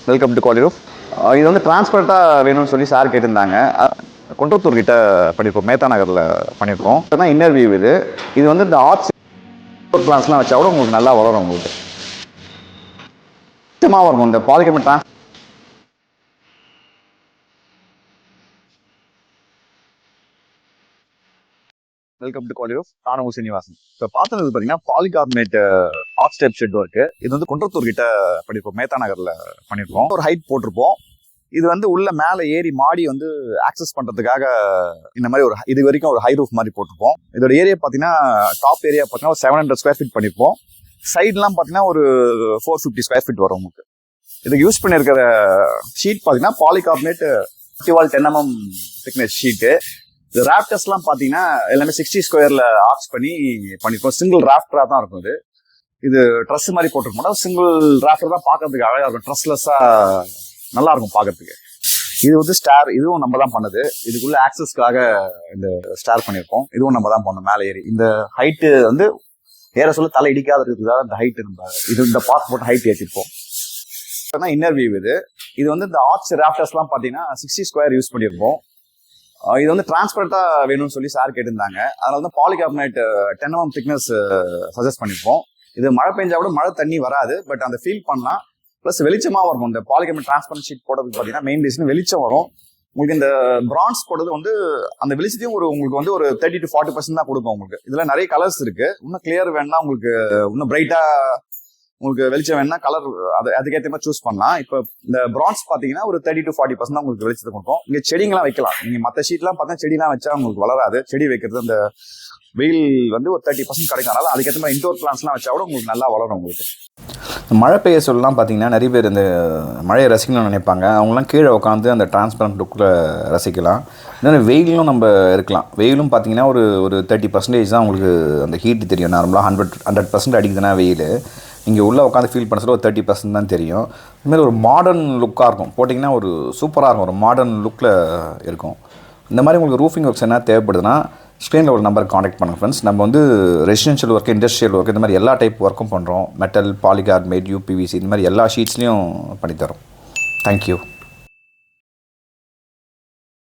Welcome to காலி roof. இது வந்து டிரான்ஸ்பரண்ட்டாக வேணும்னு சொல்லி சார் கேட்டிருந்தாங்க. குன்றத்தூர் கிட்ட பண்ணியிருக்கோம், மேத்தா நகரில் பண்ணியிருக்கோம். அதுதான் இன்னர் வியூ. இது வந்து இந்த ஆர்ட்ஸ் பிளான்ஸ்லாம் வச்சா கூட உங்களுக்கு நல்லா வளரும். உங்களுக்கு சுத்தமாக வரும் இந்த பாலிகமி டிரான்ஸ். வெல்கம் டு காலி ரூஃப். நானும் சீனிவாசன். இப்போ பார்த்தது பார்த்தீங்கன்னா polycarbonate art step shed work. இது வந்து குன்றத்தூர் கிட்ட பண்ணியிருக்கோம், மேத்தா நகரில் பண்ணியிருக்கோம். ஒரு ஹைட் போட்டிருப்போம். இது வந்து உள்ள மேலே ஏறி மாடி வந்து ஆக்சஸ் பண்ணுறதுக்காக இந்த மாதிரி ஒரு இது வரைக்கும் ஒரு ஹை ரூஃப் மாதிரி போட்டிருப்போம். இதோட ஏரியா பார்த்தீங்கன்னா டாப் ஏரியா பார்த்தீங்கன்னா ஒரு 700 ஸ்கொயர் ஃபீட் பண்ணியிருப்போம். சைட்லாம் பார்த்தீங்கன்னா ஒரு 450 ஸ்கொயர் ஃபீட் வரும் உங்களுக்கு. இதுக்கு யூஸ் பண்ணியிருக்கிற ஷீட் பார்த்தீங்கன்னா பாலிகார்பனேட் 10 mm திக்னஸ் ஷீட்டு. இது ராப்டர்ஸ்லாம் பார்த்தீங்கன்னா எல்லாமே 60 ஸ்கொயரில் ஆர்ச் பண்ணியிருக்கோம். சிங்கிள் ராஃப்டராக தான் இருக்கும். இது ட்ரெஸ் மாதிரி போட்டிருக்க மாட்டோம். சிங்கிள் ராஃப்டர் தான் பார்க்கறதுக்கு அழகாக இருக்கும். ட்ரெஸ்லெஸ்ஸாக நல்லா இருக்கும் பார்க்கறதுக்கு. இது வந்து ஸ்டார், இதுவும் நம்ம தான் பண்ணது. இதுக்குள்ள ஆக்சஸ்க்காக இந்த ஸ்டார் பண்ணியிருக்கோம். இதுவும் நம்ம தான் பண்ணோம். மேலே ஏறி இந்த ஹைட்டு வந்து ஏற சொல்ல தலை இடிக்காத இருக்கிறதுக்காக இந்த ஹைட் இருந்தாங்க. இது இந்த பார்ட் போட்டு ஹைட் ஏற்றிருப்போம். Inner view. இது வந்து இந்த ஆர்ச் ராஃப்டர்ஸ்லாம் பார்த்தீங்கன்னா 60 ஸ்கொயர் யூஸ் பண்ணியிருப்போம். இது வந்து டிரான்ஸ்பரண்டா வேணும்னு சொல்லி சார் கேட்டிருந்தாங்க. அதனால தான் பாலிகார்பனேட் 10 mm திக்னஸ் சஜஸ்ட் பண்ணிருப்போம். இது மழை பெஞ்சா கூட மழை தண்ணி வராது, பட் அந்த ஃபீல் பண்ணலாம். பிளஸ் வெளிச்சமா வரும். இந்த பாலிகார்பனேட் டிரான்ஸ்பரண்ட் ஷீட் போடுறதுக்கு பார்த்தீங்கன்னா மெயின் ரீசன் வெளிச்சம் வரும். உங்களுக்கு இந்த பிரான்ஸ் போடுறது வந்து அந்த வெளிச்சத்தையும் உங்களுக்கு வந்து ஒரு 30 to 40% தான் கொடுக்கும். உங்களுக்கு இதுல நிறைய கலர்ஸ் இருக்கு. இன்னும் கிளியர் வேணும்னா உங்களுக்கு இன்னும் பிரைட்டா உங்களுக்கு வெளிச்சம் வேணும்னா கலர் அதுக்கேற்ற மாதிரி சூஸ் பண்ணலாம். இப்போ இந்த பிரான்ஸ் பார்த்தீங்கன்னா ஒரு 30 to 40% தான் உங்களுக்கு வெளிச்சத்தை கொடுக்கும். இங்கே செடிங்கெல்லாம் வைக்கலாம். நீங்கள் மற்ற ஷீட்லாம் பார்த்தா செடிலாம் வச்சா உங்களுக்கு வளராது. செடி வைக்கிறது அந்த வெயில் வந்து ஒரு 30% கிடைக்கும். அதனால அதுக்கேற்ற மாதிரி இன்டோர் பிளான்ஸ்லாம் வச்சா கூட உங்களுக்கு நல்லா வளரும். உங்களுக்கு மழை பெய்ய சொல்லலாம் பார்த்தீங்கன்னா நிறைய பேர் இந்த மழையை ரசிக்கணும்னு நினைப்பாங்க. அவங்களாம் கீழே உட்காந்து அந்த டிரான்ஸ்பரண்ட் லுக்கில் ரசிக்கலாம். இன்னொன்று வெயிலும் நம்ம இருக்கலாம். வெயிலும் பார்த்தீங்கன்னா ஒரு 30% தான் உங்களுக்கு அந்த ஹீட்டு தெரியும். நார்மலாக 100% அடிக்குதுன்னா வெயில் இங்கே உள்ளே உட்காந்து ஃபீல் பண்ண சொல்ல ஒரு 30% தான் தெரியும். இதுமாதிரி ஒரு மாடர்ன் லுக்காக இருக்கும். போட்டிங்கன்னா ஒரு சூப்பராக இருக்கும். ஒரு மாடர்ன் லுக்கில் இருக்கும். இந்த மாதிரி உங்களுக்கு ரூஃபிங் ஒர்க்ஸ் என்ன தேவைப்படுதுன்னா ஸ்க்ரீனில் ஒரு நம்பருக்கு காண்டாக்ட் பண்ணுங்கள் ஃப்ரெண்ட்ஸ். நம்ம வந்து ரெசிடென்ஷியல் ஒர்க், இண்டஸ்ட்ரியல் ஒர்க், இந்த மாதிரி எல்லா டைப் ஒர்க்கும் பண்ணுறோம். மெட்டல், பாலிகார்பனேட், யூபிவிசி, இந்த மாதிரி எல்லா ஷீட்ஸ்லையும் பண்ணித்தரோம். தேங்க்யூ.